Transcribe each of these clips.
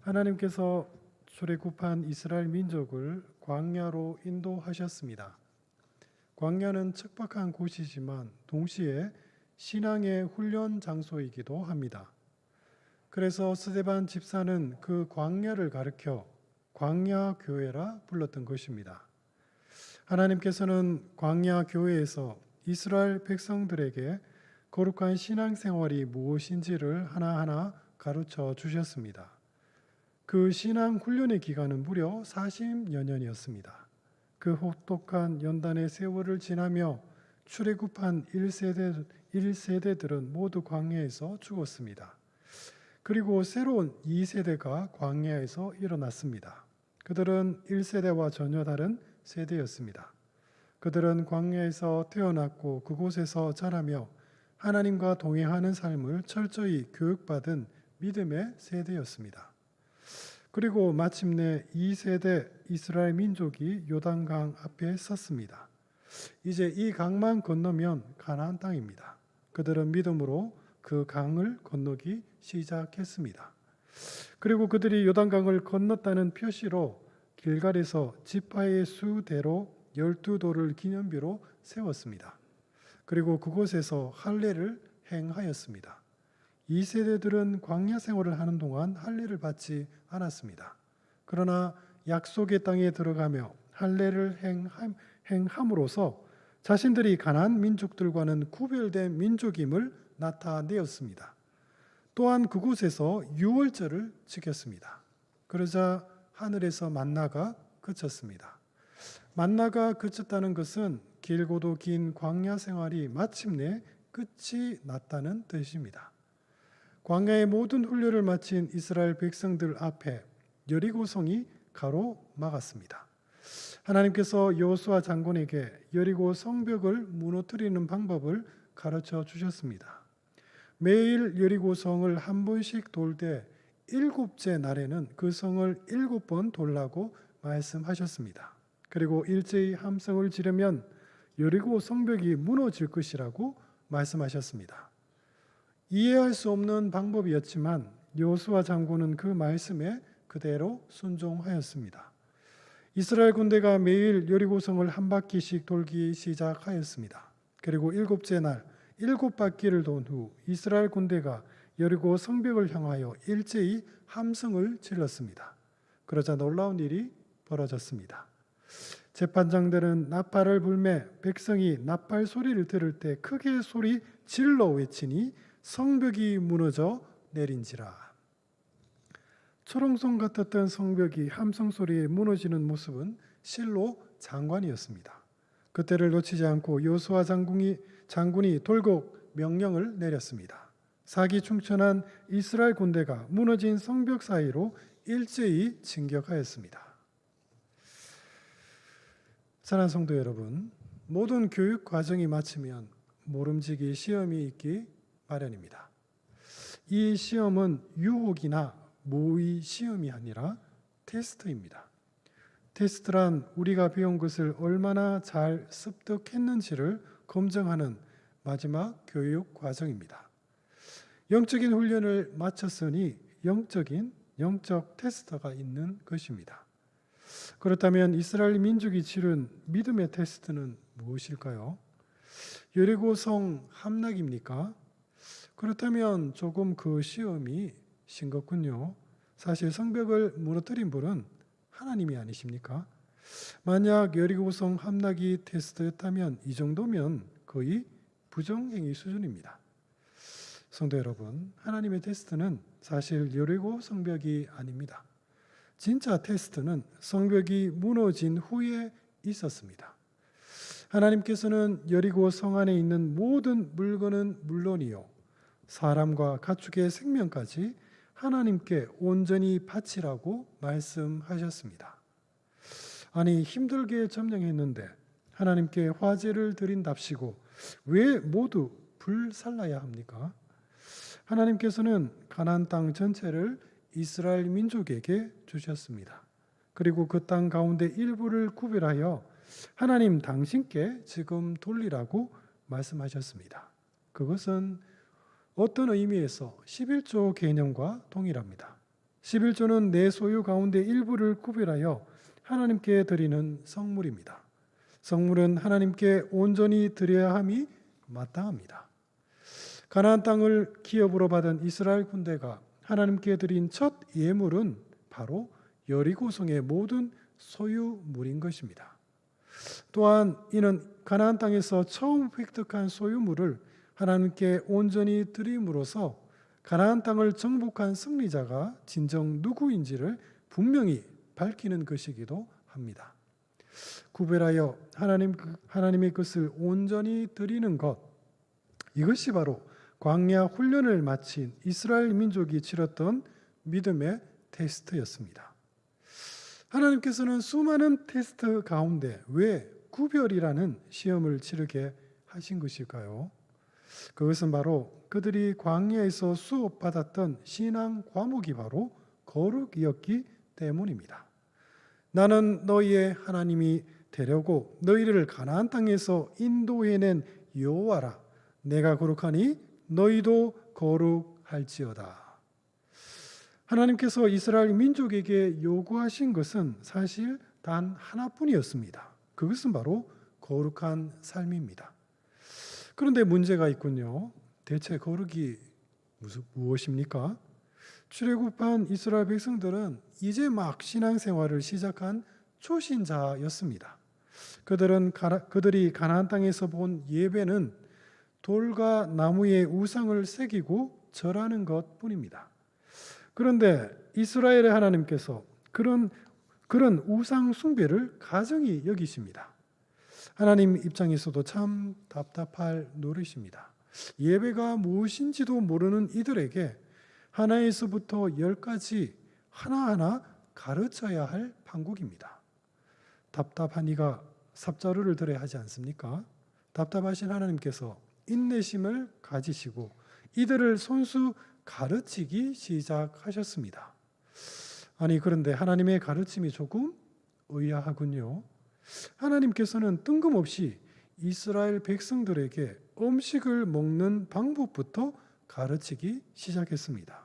하나님께서 출애굽한 이스라엘 민족을 광야로 인도하셨습니다. 광야는 척박한 곳이지만 동시에 신앙의 훈련 장소이기도 합니다. 그래서 스데반 집사는 그 광야를 가리켜 광야 교회라 불렀던 것입니다. 하나님께서는 광야 교회에서 이스라엘 백성들에게 거룩한 신앙생활이 무엇인지를 하나하나 가르쳐 주셨습니다. 그 신앙 훈련의 기간은 무려 40여 년이었습니다. 그 혹독한 연단의 세월을 지나며 출애굽한 1세대들은 모두 광야에서 죽었습니다. 그리고 새로운 2세대가 광야에서 일어났습니다. 그들은 1세대와 전혀 다른 세대였습니다. 그들은 광야에서 태어났고 그곳에서 자라며 하나님과 동행하는 삶을 철저히 교육받은 믿음의 세대였습니다. 그리고 마침내 2세대 이스라엘 민족이 요단강 앞에 섰습니다. 이제 이 강만 건너면 가나안 땅입니다. 그들은 믿음으로 그 강을 건너기 시작했습니다. 그리고 그들이 요단강을 건넜다는 표시로 길갈에서 지파의 수대로 12돌을 기념비로 세웠습니다. 그리고 그곳에서 할례를 행하였습니다. 2세대들은 광야 생활을 하는 동안 할례를 받지 않았습니다. 그러나 약속의 땅에 들어가며 할례를 행함으로써 자신들이 가나안 민족들과는 구별된 민족임을 나타내었습니다. 또한 그곳에서 유월절을 지켰습니다. 그러자 하늘에서 만나가 그쳤습니다. 만나가 그쳤다는 것은 길고도 긴 광야 생활이 마침내 끝이 났다는 뜻입니다. 광야의 모든 훈련을 마친 이스라엘 백성들 앞에 여리고성이 가로막았습니다. 하나님께서 여호수아 장군에게 여리고 성벽을 무너뜨리는 방법을 가르쳐 주셨습니다. 매일 여리고성을 한 번씩 돌 때 7째 날에는 그 성을 7번 돌라고 말씀하셨습니다. 그리고 일제히 함성을 지르면 여리고 성벽이 무너질 것이라고 말씀하셨습니다. 이해할 수 없는 방법이었지만 여호수아 장군은 그 말씀에 그대로 순종하였습니다. 이스라엘 군대가 매일 여리고성을 한 바퀴씩 돌기 시작하였습니다. 그리고 7째 날 7바퀴를 돈 후 이스라엘 군대가 여리고 성벽을 향하여 일제히 함성을 질렀습니다. 그러자 놀라운 일이 벌어졌습니다. 재판장들은 나팔을 불매 백성이 나팔 소리를 들을 때 크게 소리 질러 외치니 성벽이 무너져 내린지라. 초롱성 같았던 성벽이 함성 소리에 무너지는 모습은 실로 장관이었습니다. 그때를 놓치지 않고 여호수아 장군이 돌고 명령을 내렸습니다. 사기충천한 이스라엘 군대가 무너진 성벽 사이로 일제히 진격하였습니다. 사랑하는 성도 여러분, 모든 교육 과정이 마치면 모름지기 시험이 있기 마련입니다. 이 시험은 유혹이나 모의 시험이 아니라 테스트입니다. 테스트란 우리가 배운 것을 얼마나 잘 습득했는지를 검증하는 마지막 교육 과정입니다. 영적인 훈련을 마쳤으니 영적 테스트가 있는 것입니다. 그렇다면 이스라엘 민족이 치른 믿음의 테스트는 무엇일까요? 여리고성 함락입니까? 그렇다면 조금 그 시험이 싱겁군요. 사실 성벽을 무너뜨린 분은 하나님이 아니십니까? 만약 여리고성 함락이 테스트였다면 이 정도면 거의 부정행위 수준입니다. 성도 여러분, 하나님의 테스트는 사실 여리고 성벽이 아닙니다. 진짜 테스트는 성벽이 무너진 후에 있었습니다. 하나님께서는 여리고 성 안에 있는 모든 물건은 물론이요 사람과 가축의 생명까지 하나님께 온전히 바치라고 말씀하셨습니다. 아니, 힘들게 점령했는데 하나님께 화제를 드린답시고 왜 모두 불살라야 합니까? 하나님께서는 가나안 땅 전체를 이스라엘 민족에게 주셨습니다. 그리고 그 땅 가운데 일부를 구별하여 하나님 당신께 지금 돌리라고 말씀하셨습니다. 그것은 어떤 의미에서 11조 개념과 동일합니다. 11조는 내 소유 가운데 일부를 구별하여 하나님께 드리는 성물입니다. 성물은 하나님께 온전히 드려야 함이 마땅합니다. 가나안 땅을 기업으로 받은 이스라엘 군대가 하나님께 드린 첫 예물은 바로 여리고성의 모든 소유물인 것입니다. 또한 이는 가나안 땅에서 처음 획득한 소유물을 하나님께 온전히 드림으로써 가나안 땅을 정복한 승리자가 진정 누구인지를 분명히 밝히는 것이기도 합니다. 구별하여 하나님의 것을 온전히 드리는 것, 이것이 바로 광야 훈련을 마친 이스라엘 민족이 치렀던 믿음의 테스트였습니다. 하나님께서는 수많은 테스트 가운데 왜 구별이라는 시험을 치르게 하신 것일까요? 그것은 바로 그들이 광야에서 수업받았던 신앙 과목이 바로 거룩이었기 때문입니다. 나는 너희의 하나님이 되려고 너희를 가나안 땅에서 인도해낸 여호와라. 내가 거룩하니 너희도 거룩할지어다. 하나님께서 이스라엘 민족에게 요구하신 것은 사실 단 하나뿐이었습니다. 그것은 바로 거룩한 삶입니다. 그런데 문제가 있군요. 대체 거룩이 무엇입니까? 출애굽한 이스라엘 백성들은 이제 막 신앙생활을 시작한 초신자였습니다. 그들이 가나안 땅에서 본 예배는 돌과 나무에 우상을 새기고 절하는 것뿐입니다. 그런데 이스라엘의 하나님께서 그런 우상 숭배를 가정히 여기십니다. 하나님 입장에서도 참 답답할 노릇입니다. 예배가 무엇인지도 모르는 이들에게 하나에서부터 10까지 하나하나 가르쳐야 할 판국입니다. 답답하니가 삽자루를 들어야 하지 않습니까? 답답하신 하나님께서 인내심을 가지시고 이들을 손수 가르치기 시작하셨습니다. 아니, 그런데 하나님의 가르침이 조금 의아하군요. 하나님께서는 뜬금없이 이스라엘 백성들에게 음식을 먹는 방법부터 가르치기 시작했습니다.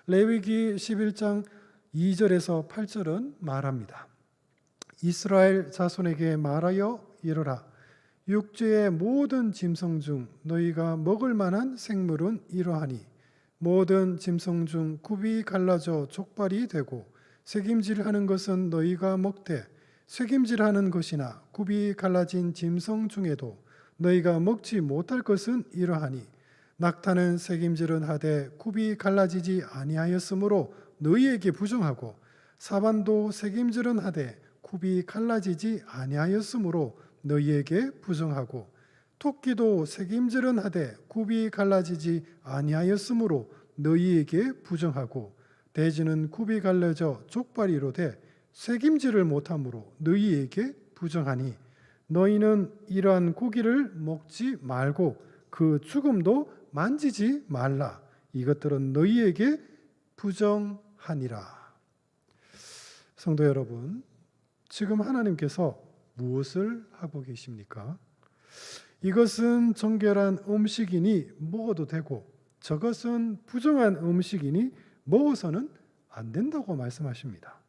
레위기 11장 2절에서 8절은 말합니다. 이스라엘 자손에게 말하여 이르라. 육지의 모든 짐승 중 너희가 먹을 만한 생물은 이러하니 모든 짐승 중 굽이 갈라져 족발이 되고 새김질하는 것은 너희가 먹되 새김질하는 것이나 굽이 갈라진 짐승 중에도 너희가 먹지 못할 것은 이러하니 낙타는 새김질은 하되 굽이 갈라지지 아니하였으므로 너희에게 부정하고 사반도 새김질은 하되 굽이 갈라지지 아니하였으므로 너희에게 부정하고 토끼도 새김질은 하되 굽이 갈라지지 아니하였으므로 너희에게 부정하고 돼지는 굽이 갈라져 족발이로되 새김질을 못함으로 너희에게 부정하니 너희는 이러한 고기를 먹지 말고 그 죽음도 만지지 말라. 이것들은 너희에게 부정하니라. 성도 여러분, 지금 하나님께서 무엇을 하고 계십니까? 이것은 정결한 음식이니 먹어도 되고 저것은 부정한 음식이니 먹어서는 안 된다고 말씀하십니다.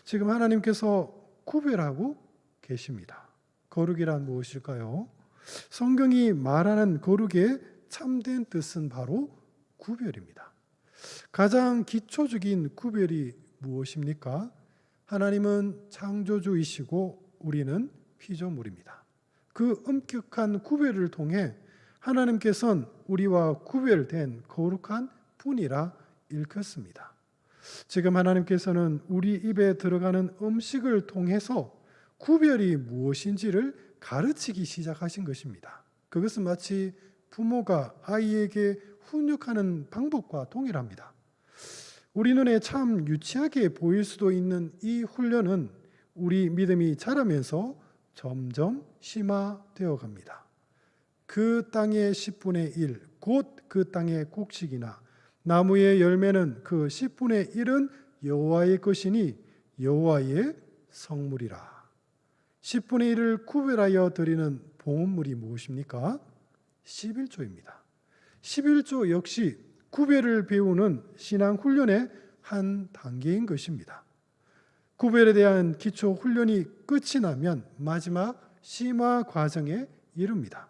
지금 하나님께서 구별하고 계십니다. 거룩이란 무엇일까요? 성경이 말하는 거룩의 참된 뜻은 바로 구별입니다. 가장 기초적인 구별이 무엇입니까? 하나님은 창조주이시고 우리는 피조물입니다. 그 엄격한 구별을 통해 하나님께서는 우리와 구별된 거룩한 분이라 일컫습니다. 지금 하나님께서는 우리 입에 들어가는 음식을 통해서 구별이 무엇인지를 가르치기 시작하신 것입니다. 그것은 마치 부모가 아이에게 훈육하는 방법과 동일합니다. 우리 눈에 참 유치하게 보일 수도 있는 이 훈련은 우리 믿음이 자라면서 점점 심화되어 갑니다. 그 땅의 10분의 1, 곧 그 땅의 곡식이나 나무의 열매는 그 10분의 1은 여호와의 것이니 여호와의 성물이라. 10분의 1을 구별하여 드리는 봉헌물이 무엇입니까? 11조입니다. 11조 역시 구별을 배우는 신앙 훈련의 한 단계인 것입니다. 구별에 대한 기초 훈련이 끝이 나면 마지막 심화 과정에 이릅니다.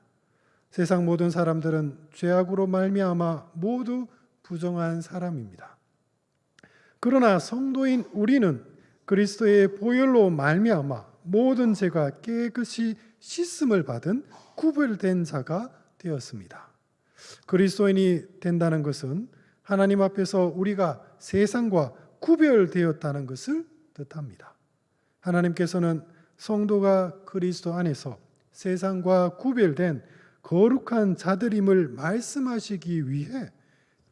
세상 모든 사람들은 죄악으로 말미암아 모두 부정한 사람입니다. 그러나 성도인 우리는 그리스도의 보혈로 말미암아 모든 죄가 깨끗이 씻음을 받은 구별된 자가 되었습니다. 그리스도인이 된다는 것은 하나님 앞에서 우리가 세상과 구별되었다는 것을 뜻합니다. 하나님께서는 성도가 그리스도 안에서 세상과 구별된 거룩한 자들임을 말씀하시기 위해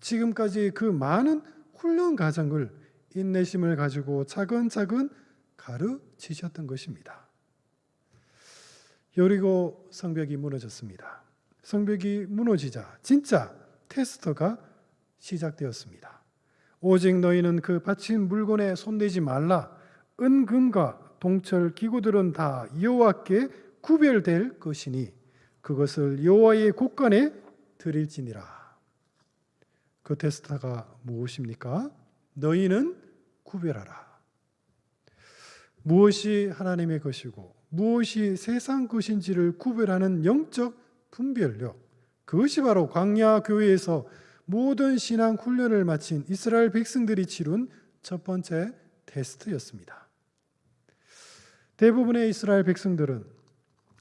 지금까지 그 많은 훈련 과정을 인내심을 가지고 차근차근 가르치셨던 것입니다. 여리고 성벽이 무너졌습니다. 성벽이 무너지자 진짜 테스트가 시작되었습니다. 오직 너희는 그 바친 물건에 손대지 말라. 은금과 동철 기구들은 다 여호와께 구별될 것이니 그것을 여호와의 곳간에 드릴지니라. 그 테스트가 무엇입니까? 너희는 구별하라. 무엇이 하나님의 것이고 무엇이 세상 것인지를 구별하는 영적 분별력, 그것이 바로 광야 교회에서 모든 신앙 훈련을 마친 이스라엘 백성들이 치룬 첫 번째 테스트였습니다. 대부분의 이스라엘 백성들은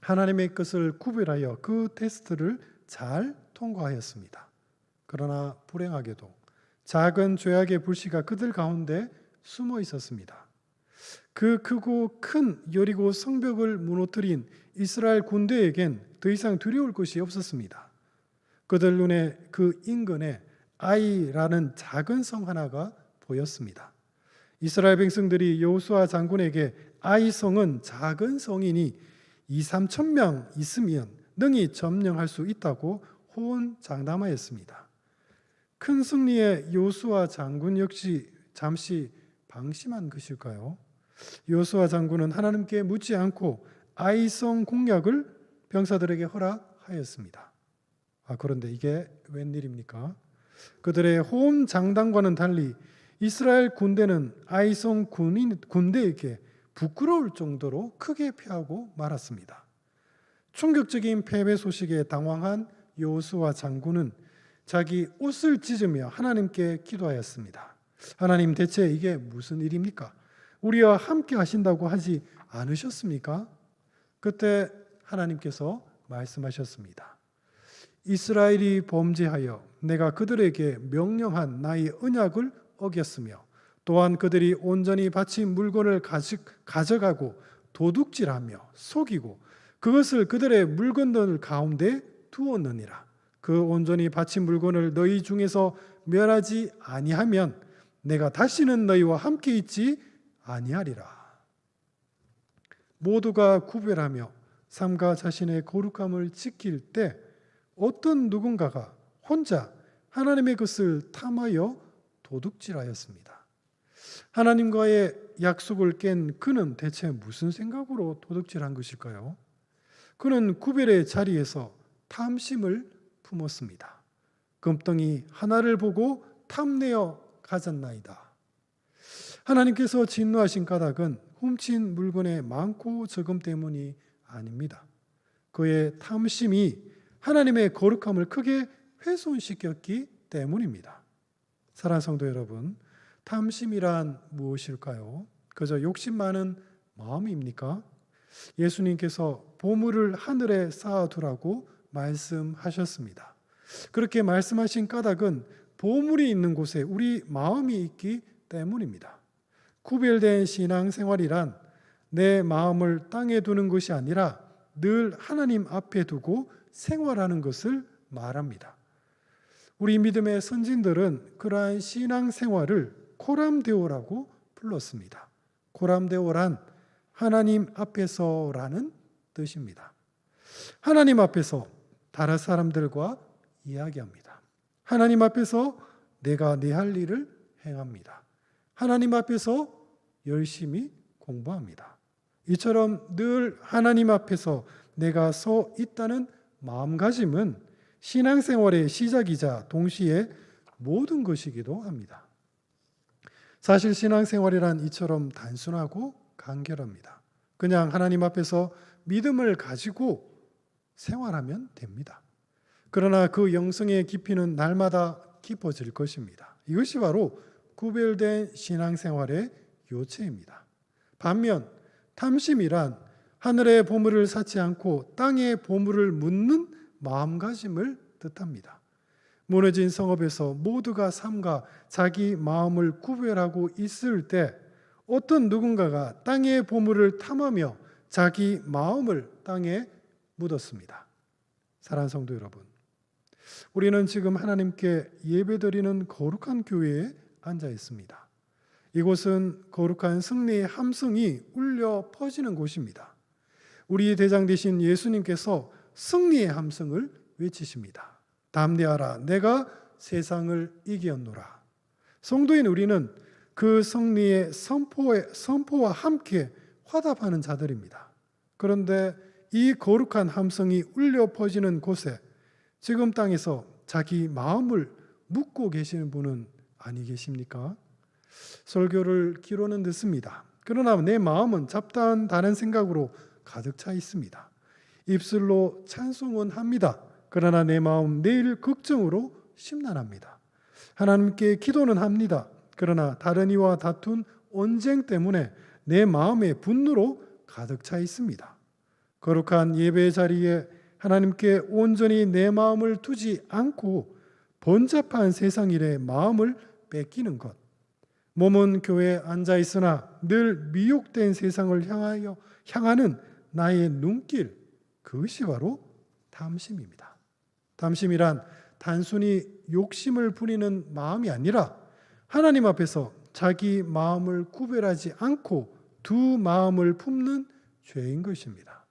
하나님의 것을 구별하여 그 테스트를 잘 통과하였습니다. 그러나 불행하게도 작은 죄악의 불씨가 그들 가운데 숨어 있었습니다. 그 크고 큰 여리고 성벽을 무너뜨린 이스라엘 군대에겐 더 이상 두려울 것이 없었습니다. 그들 눈에 그 인근에 아이라는 작은 성 하나가 보였습니다. 이스라엘 백성들이 여호수아 장군에게 아이 성은 작은 성이니 2-3천 명 있으면 능히 점령할 수 있다고 호언장담하였습니다. 큰 승리에 여호수아 장군 역시 잠시 방심한 것일까요? 여호수아 장군은 하나님께 묻지 않고 아이성 공략을 병사들에게 허락하였습니다. 그런데 이게 웬일입니까? 그들의 호언장담과는 달리 이스라엘 군대는 아이성 군대에게 부끄러울 정도로 크게 패하고 말았습니다. 충격적인 패배 소식에 당황한 여호수아 장군은 자기 옷을 찢으며 하나님께 기도하였습니다. 하나님, 대체 이게 무슨 일입니까? 우리와 함께 하신다고 하지 않으셨습니까? 그때 하나님께서 말씀하셨습니다. 이스라엘이 범죄하여 내가 그들에게 명령한 나의 언약을 어겼으며 또한 그들이 온전히 바친 물건을 가져가고 도둑질하며 속이고 그것을 그들의 물건들 가운데 두었느니라. 그 온전히 바친 물건을 너희 중에서 멸하지 아니하면 내가 다시는 너희와 함께 있지 아니하리라. 모두가 구별하며 삶과 자신의 거룩함을 지킬 때 어떤 누군가가 혼자 하나님의 것을 탐하여 도둑질하였습니다. 하나님과의 약속을 깬 그는 대체 무슨 생각으로 도둑질한 것일까요? 그는 구별의 자리에서 탐심을 품었습니다. 금덩이 하나를 보고 탐내어 가졌나이다. 하나님께서 진노하신 까닭은 훔친 물건의 많고 적음 때문이 아닙니다. 그의 탐심이 하나님의 거룩함을 크게 훼손시켰기 때문입니다. 사랑하는 성도 여러분, 탐심이란 무엇일까요? 그저 욕심 많은 마음입니까? 예수님께서 보물을 하늘에 쌓아두라고 말씀하셨습니다. 그렇게 말씀하신 까닭은 보물이 있는 곳에 우리 마음이 있기 때문입니다. 구별된 신앙생활이란 내 마음을 땅에 두는 것이 아니라 늘 하나님 앞에 두고 생활하는 것을 말합니다. 우리 믿음의 선진들은 그러한 신앙생활을 코람데오라고 불렀습니다. 코람데오란 하나님 앞에서라는 뜻입니다. 하나님 앞에서 다른 사람들과 이야기합니다. 하나님 앞에서 내가 내 할 일을 행합니다. 하나님 앞에서 열심히 공부합니다. 이처럼 늘 하나님 앞에서 내가 서 있다는 마음가짐은 신앙생활의 시작이자 동시에 모든 것이기도 합니다. 사실 신앙생활이란 이처럼 단순하고 간결합니다. 그냥 하나님 앞에서 믿음을 가지고 생활하면 됩니다. 그러나 그 영성의 깊이는 날마다 깊어질 것입니다. 이것이 바로 구별된 신앙생활의 요체입니다. 반면 탐심이란 하늘의 보물을 쌓지 않고 땅의 보물을 묻는 마음가짐을 뜻합니다. 무너진 성읍에서 모두가 삼가 자기 마음을 구별하고 있을 때 어떤 누군가가 땅의 보물을 탐하며 자기 마음을 땅에 묻었습니다. 사랑하는 성도 여러분, 우리는 지금 하나님께 예배드리는 거룩한 교회에 앉아 있습니다. 이곳은 거룩한 승리의 함성이 울려 퍼지는 곳입니다. 우리 대장 되신 예수님께서 승리의 함성을 외치십니다. 담대하라, 내가 세상을 이기었노라. 성도인 우리는 그 승리의 선포와 함께 화답하는 자들입니다. 그런데 이 거룩한 함성이 울려 퍼지는 곳에 지금 땅에서 자기 마음을 묻고 계시는 분은 아니 계십니까? 설교를 귀로는 듣습니다. 그러나 내 마음은 잡다한 다른 생각으로 가득 차 있습니다. 입술로 찬송은 합니다. 그러나 내 마음 내일 걱정으로 심란합니다. 하나님께 기도는 합니다. 그러나 다른 이와 다툰 언쟁 때문에 내 마음의 분노로 가득 차 있습니다. 거룩한 예배 자리에 하나님께 온전히 내 마음을 두지 않고 번잡한 세상 일에 마음을 뺏기는 것, 몸은 교회에 앉아 있으나 늘 미혹된 세상을 향하는 나의 눈길, 그것이 바로 탐심입니다. 탐심이란 단순히 욕심을 부리는 마음이 아니라 하나님 앞에서 자기 마음을 구별하지 않고 두 마음을 품는 죄인 것입니다.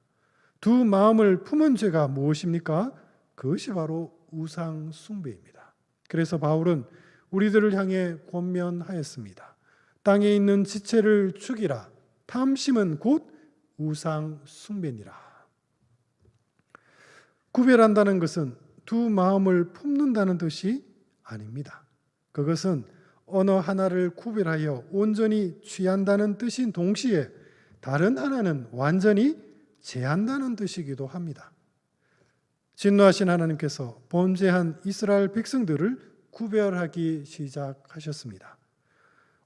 두 마음을 품은 죄가 무엇입니까? 그것이 바로 우상 숭배입니다. 그래서 바울은 우리들을 향해 권면하였습니다. 땅에 있는 지체를 죽이라. 탐심은 곧 우상 숭배니라. 구별한다는 것은 두 마음을 품는다는 뜻이 아닙니다. 그것은 어느 하나를 구별하여 온전히 취한다는 뜻인 동시에 다른 하나는 완전히 제한다는 뜻이기도 합니다. 진노하신 하나님께서 범죄한 이스라엘 백성들을 구별하기 시작하셨습니다.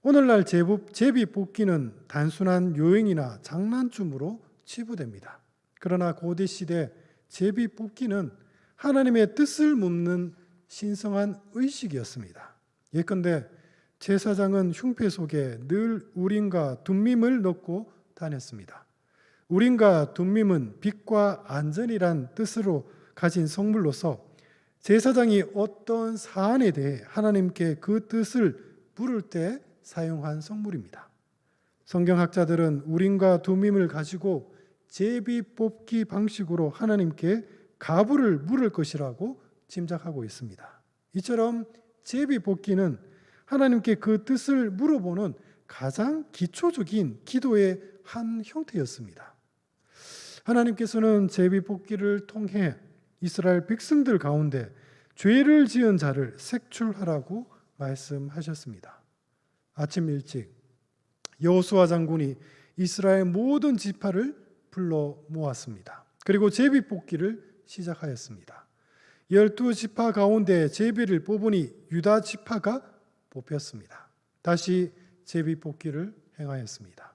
오늘날 제비 뽑기는 단순한 요행이나 장난춤으로 치부됩니다. 그러나 고대 시대 제비 뽑기는 하나님의 뜻을 묻는 신성한 의식이었습니다. 예컨대 제사장은 흉패 속에 늘 우림과 둠밈을 넣고 다녔습니다. 우림과 둠밈은 빛과 안전이란 뜻으로 가진 성물로서 제사장이 어떤 사안에 대해 하나님께 그 뜻을 물을 때 사용한 성물입니다. 성경학자들은 우림과 둠밈을 가지고 제비 뽑기 방식으로 하나님께 가부를 물을 것이라고 짐작하고 있습니다. 이처럼 제비 뽑기는 하나님께 그 뜻을 물어보는 가장 기초적인 기도의 한 형태였습니다. 하나님께서는 제비 뽑기를 통해 이스라엘 백성들 가운데 죄를 지은 자를 색출하라고 말씀하셨습니다. 아침 일찍 여호수아 장군이 이스라엘 모든 지파를 불러 모았습니다. 그리고 제비 뽑기를 시작하였습니다. 12지파 가운데 제비를 뽑으니 유다 지파가 뽑혔습니다. 다시 제비 뽑기를 행하였습니다.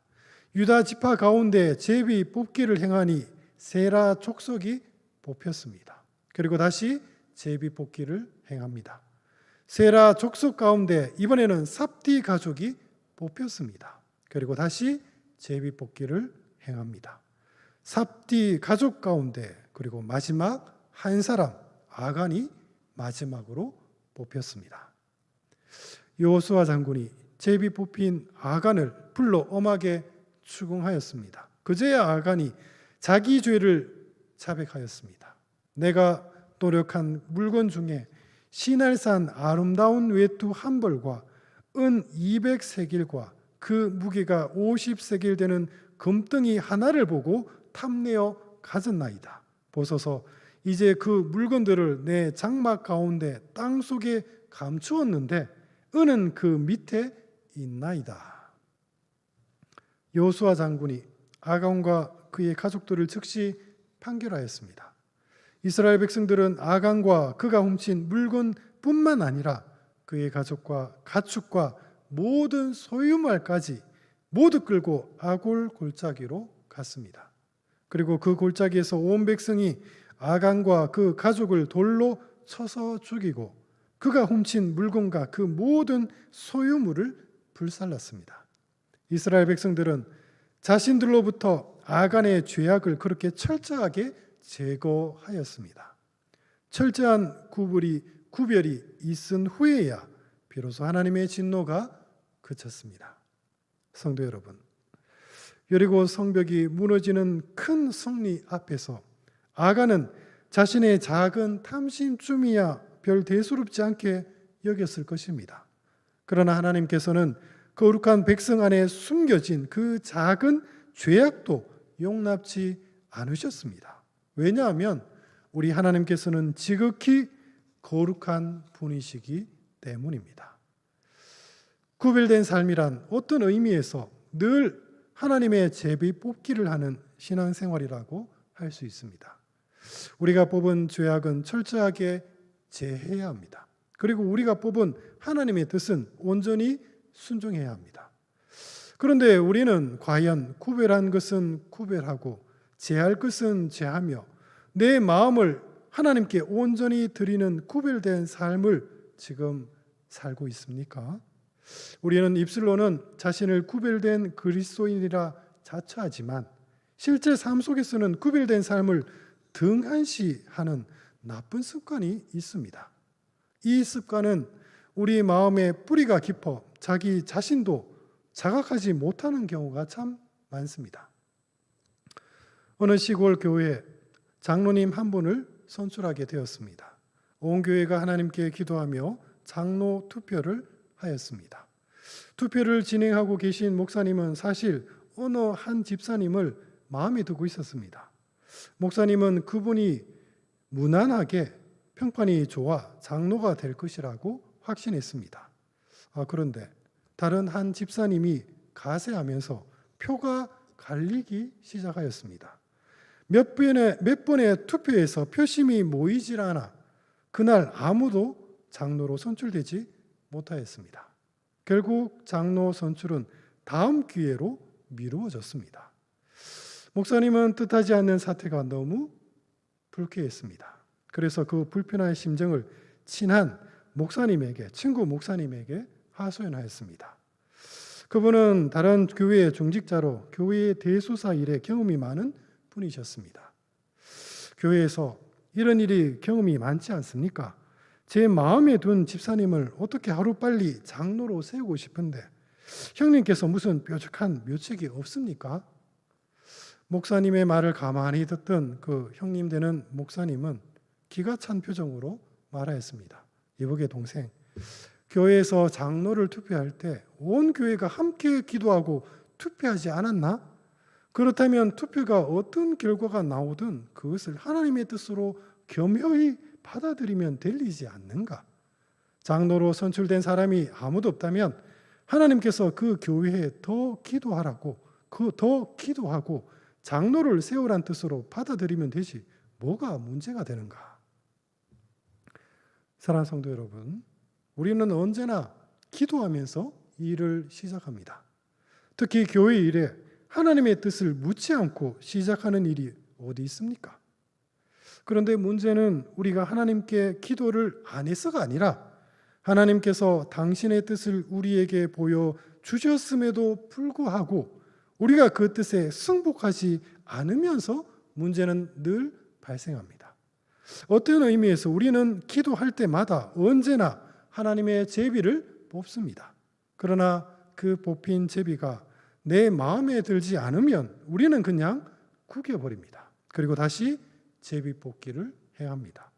유다 지파 가운데 제비 뽑기를 행하니 세라 족속이 뽑혔습니다. 그리고 다시 제비 뽑기를 행합니다. 세라 족속 가운데 이번에는 삽디 가족이 뽑혔습니다. 그리고 다시 제비 뽑기를 행합니다. 삽디 가족 가운데 그리고 마지막 한 사람 아간이 마지막으로 뽑혔습니다. 여호수아 장군이 제비 뽑힌 아간을 불러 엄하게 추궁하였습니다. 그제야 아간이 자기 죄를 자백하였습니다. 내가 노력한 물건 중에 시날산 아름다운 외투 한 벌과 은 200세겔과 그 무게가 50세겔 되는 금덩이 하나를 보고 탐내어 가졌나이다. 보소서, 이제 그 물건들을 내 장막 가운데 땅 속에 감추었는데 은은 그 밑에 있나이다. 여호수아 장군이 아간과 그의 가족들을 즉시 판결하였습니다. 이스라엘 백성들은 아간과 그가 훔친 물건뿐만 아니라 그의 가족과 가축과 모든 소유물까지 모두 끌고 아골 골짜기로 갔습니다. 그리고 그 골짜기에서 온 백성이 아간과 그 가족을 돌로 쳐서 죽이고 그가 훔친 물건과 그 모든 소유물을 불살랐습니다. 이스라엘 백성들은 자신들로부터 아간의 죄악을 그렇게 철저하게 제거하였습니다. 철저한 구별이 있은 후에야 비로소 하나님의 진노가 그쳤습니다. 성도 여러분, 여리고 성벽이 무너지는 큰 승리 앞에서 아간은 자신의 작은 탐심쯤이야 별 대수롭지 않게 여겼을 것입니다. 그러나 하나님께서는 거룩한 백성 안에 숨겨진 그 작은 죄악도 용납치 않으셨습니다. 왜냐하면 우리 하나님께서는 지극히 거룩한 분이시기 때문입니다. 구별된 삶이란 어떤 의미에서 늘 하나님의 제비 뽑기를 하는 신앙생활이라고 할 수 있습니다. 우리가 뽑은 죄악은 철저하게 제해야 합니다. 그리고 우리가 뽑은 하나님의 뜻은 온전히 순종해야 합니다. 그런데 우리는 과연 구별한 것은 구별하고 제할 것은 제하며 내 마음을 하나님께 온전히 드리는 구별된 삶을 지금 살고 있습니까? 우리는 입술로는 자신을 구별된 그리스도인이라 자처하지만 실제 삶 속에서는 구별된 삶을 등한시하는 나쁜 습관이 있습니다. 이 습관은 우리 마음의 뿌리가 깊어 자기 자신도 자각하지 못하는 경우가 참 많습니다. 어느 시골 교회에 장로님 한 분을 선출하게 되었습니다. 온 교회가 하나님께 기도하며 장로 투표를 하였습니다. 투표를 진행하고 계신 목사님은 사실 어느 한 집사님을 마음에 두고 있었습니다. 목사님은 그분이 무난하게 평판이 좋아 장로가 될 것이라고 확신했습니다. 그런데 다른 한 집사님이 가세하면서 표가 갈리기 시작하였습니다. 몇 번의 투표에서 표심이 모이질 않아 그날 아무도 장로로 선출되지 못하였습니다. 결국 장로 선출은 다음 기회로 미루어졌습니다. 목사님은 뜻하지 않는 사태가 너무 불쾌했습니다. 그래서 그 불편한 심정을 친한 목사님에게, 친구 목사님에게 하소연하였습니다. 그분은 다른 교회의 중직자로 교회의 대수사 일에 경험이 많은 분이셨습니다. 교회에서 이런 일이 경험이 많지 않습니까? 제 마음에 둔 집사님을 어떻게 하루빨리 장로로 세우고 싶은데 형님께서 무슨 뾰족한 묘책이 없습니까? 목사님의 말을 가만히 듣던 그 형님 되는 목사님은 기가 찬 표정으로 말하였습니다. 이복의 동생, 교회에서 장로를 투표할 때 온 교회가 함께 기도하고 투표하지 않았나? 그렇다면 투표가 어떤 결과가 나오든 그것을 하나님의 뜻으로 겸허히 받아들이면 될 일이지 않는가? 장로로 선출된 사람이 아무도 없다면 하나님께서 그 교회에 더 기도하라고, 더 기도하고 장로를 세우란 뜻으로 받아들이면 되지 뭐가 문제가 되는가? 사랑하는 성도 여러분, 우리는 언제나 기도하면서 일을 시작합니다. 특히 교회 일에 하나님의 뜻을 묻지 않고 시작하는 일이 어디 있습니까? 그런데 문제는 우리가 하나님께 기도를 안 해서가 아니라 하나님께서 당신의 뜻을 우리에게 보여주셨음에도 불구하고 우리가 그 뜻에 승복하지 않으면서 문제는 늘 발생합니다. 어떤 의미에서 우리는 기도할 때마다 언제나 하나님의 제비를 뽑습니다. 그러나 그 뽑힌 제비가 내 마음에 들지 않으면 우리는 그냥 구겨버립니다. 그리고 다시 제비 뽑기를 해야 합니다.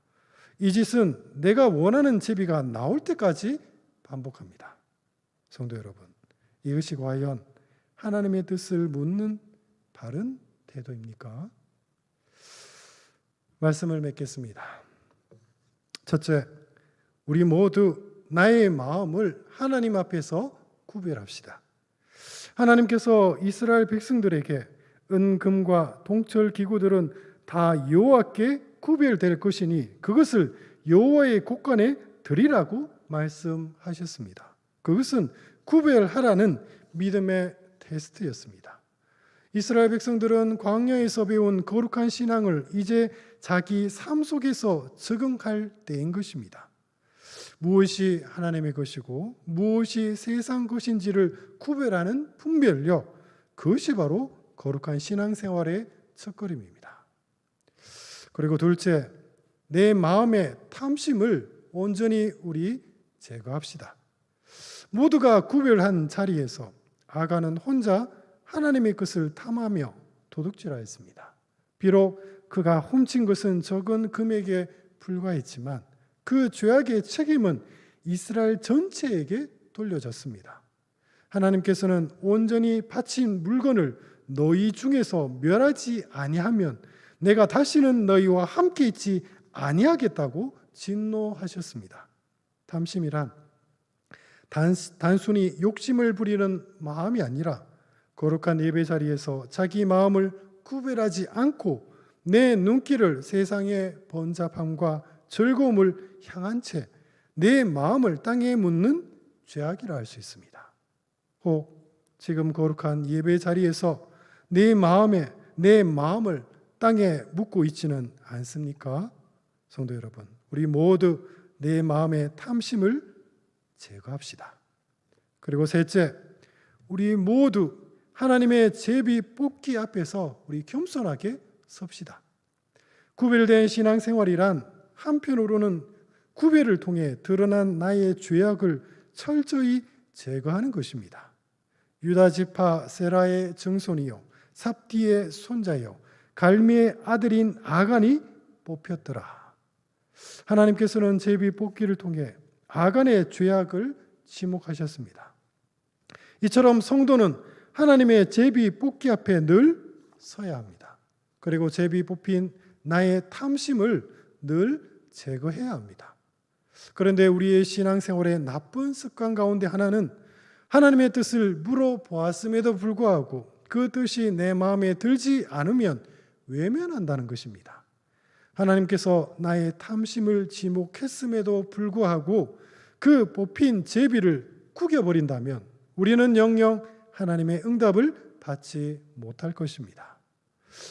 이 짓은 내가 원하는 제비가 나올 때까지 반복합니다. 성도 여러분, 이것이 과연 하나님의 뜻을 묻는 바른 태도입니까? 말씀을 맺겠습니다. 첫째, 우리 모두 나의 마음을 하나님 앞에서 구별합시다. 하나님께서 이스라엘 백성들에게 은금과 동철 기구들은 다 여호와께 구별될 것이니 그것을 여호와의 곳간에 드리라고 말씀하셨습니다. 그것은 구별하라는 믿음의 테스트였습니다. 이스라엘 백성들은 광야에서 배운 거룩한 신앙을 이제 자기 삶 속에서 적응할 때인 것입니다. 무엇이 하나님의 것이고 무엇이 세상 것인지를 구별하는 분별력, 그것이 바로 거룩한 신앙생활의 첫걸음입니다. 그리고 둘째, 내 마음의 탐심을 온전히 우리 제거합시다. 모두가 구별한 자리에서 아간은 혼자 하나님의 것을 탐하며 도둑질하였습니다. 비록 그가 훔친 것은 적은 금액에 불과했지만 그 죄악의 책임은 이스라엘 전체에게 돌려졌습니다. 하나님께서는 온전히 바친 물건을 너희 중에서 멸하지 아니하면 내가 다시는 너희와 함께 있지 아니하겠다고 진노하셨습니다. 탐심이란 단순히 욕심을 부리는 마음이 아니라 거룩한 예배 자리에서 자기 마음을 구별하지 않고 내 눈길을 세상의 번잡함과 즐거움을 향한 채 내 마음을 땅에 묻는 죄악이라 할 수 있습니다. 혹 지금 거룩한 예배 자리에서 내 마음을 땅에 묻고 있지는 않습니까? 성도 여러분, 우리 모두 내 마음의 탐심을 제거합시다. 그리고 셋째, 우리 모두 하나님의 제비 뽑기 앞에서 우리 겸손하게 섭시다. 구별된 신앙생활이란 한편으로는 구별을 통해 드러난 나의 죄악을 철저히 제거하는 것입니다. 유다 지파 세라의 증손이요 삽디의 손자요 갈미의 아들인 아간이 뽑혔더라. 하나님께서는 제비 뽑기를 통해 아간의 죄악을 지목하셨습니다. 이처럼 성도는 하나님의 제비 뽑기 앞에 늘 서야 합니다. 그리고 제비 뽑힌 나의 탐심을 늘 제거해야 합니다. 그런데 우리의 신앙생활의 나쁜 습관 가운데 하나는 하나님의 뜻을 물어보았음에도 불구하고 그 뜻이 내 마음에 들지 않으면 외면한다는 것입니다. 하나님께서 나의 탐심을 지목했음에도 불구하고 그 뽑힌 제비를 구겨버린다면 우리는 영영 하나님의 응답을 받지 못할 것입니다.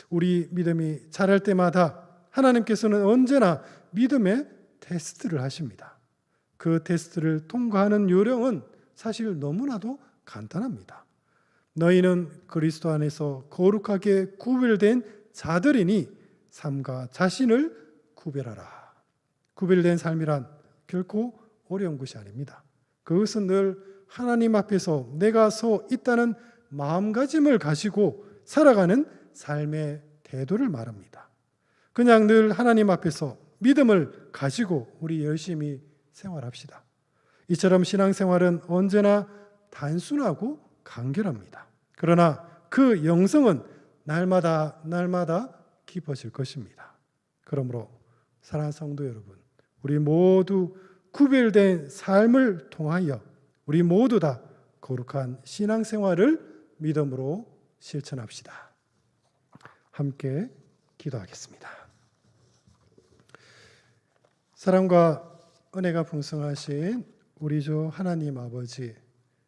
우리 믿음이 자랄 때마다 하나님께서는 언제나 믿음의 테스트를 하십니다. 그 테스트를 통과하는 요령은 사실 너무나도 간단합니다. 너희는 그리스도 안에서 거룩하게 구별된 자들이니 삶과 자신을 구별하라. 구별된 삶이란 결코 어려운 것이 아닙니다. 그것은 늘 하나님 앞에서 내가 서 있다는 마음가짐을 가지고 살아가는 삶의 태도를 말합니다. 그냥 늘 하나님 앞에서 믿음을 가지고 우리 열심히 생활합시다. 이처럼 신앙생활은 언제나 단순하고 간결합니다. 그러나 그 영성은 날마다 깊어질 것입니다. 그러므로 사랑하는 성도 여러분, 우리 모두 구별된 삶을 통하여 우리 모두 다 거룩한 신앙생활을 믿음으로 실천합시다. 함께 기도하겠습니다. 사랑과 은혜가 풍성하신 우리 주 하나님 아버지,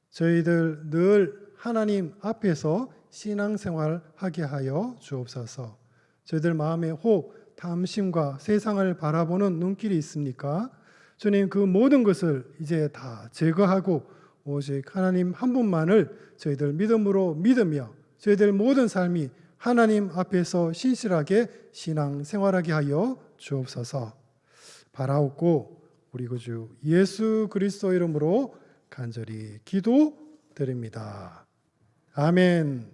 저희들 늘 하나님 앞에서 신앙생활하게 하여 주옵소서. 저희들 마음에 혹 탐심과 세상을 바라보는 눈길이 있습니까? 주님, 그 모든 것을 이제 다 제거하고 오직 하나님 한 분만을 저희들 믿음으로 믿으며 저희들 모든 삶이 하나님 앞에서 신실하게 신앙생활하게 하여 주옵소서. 바라옵고 우리 구주 예수 그리스도 이름으로 간절히 기도드립니다. 아멘.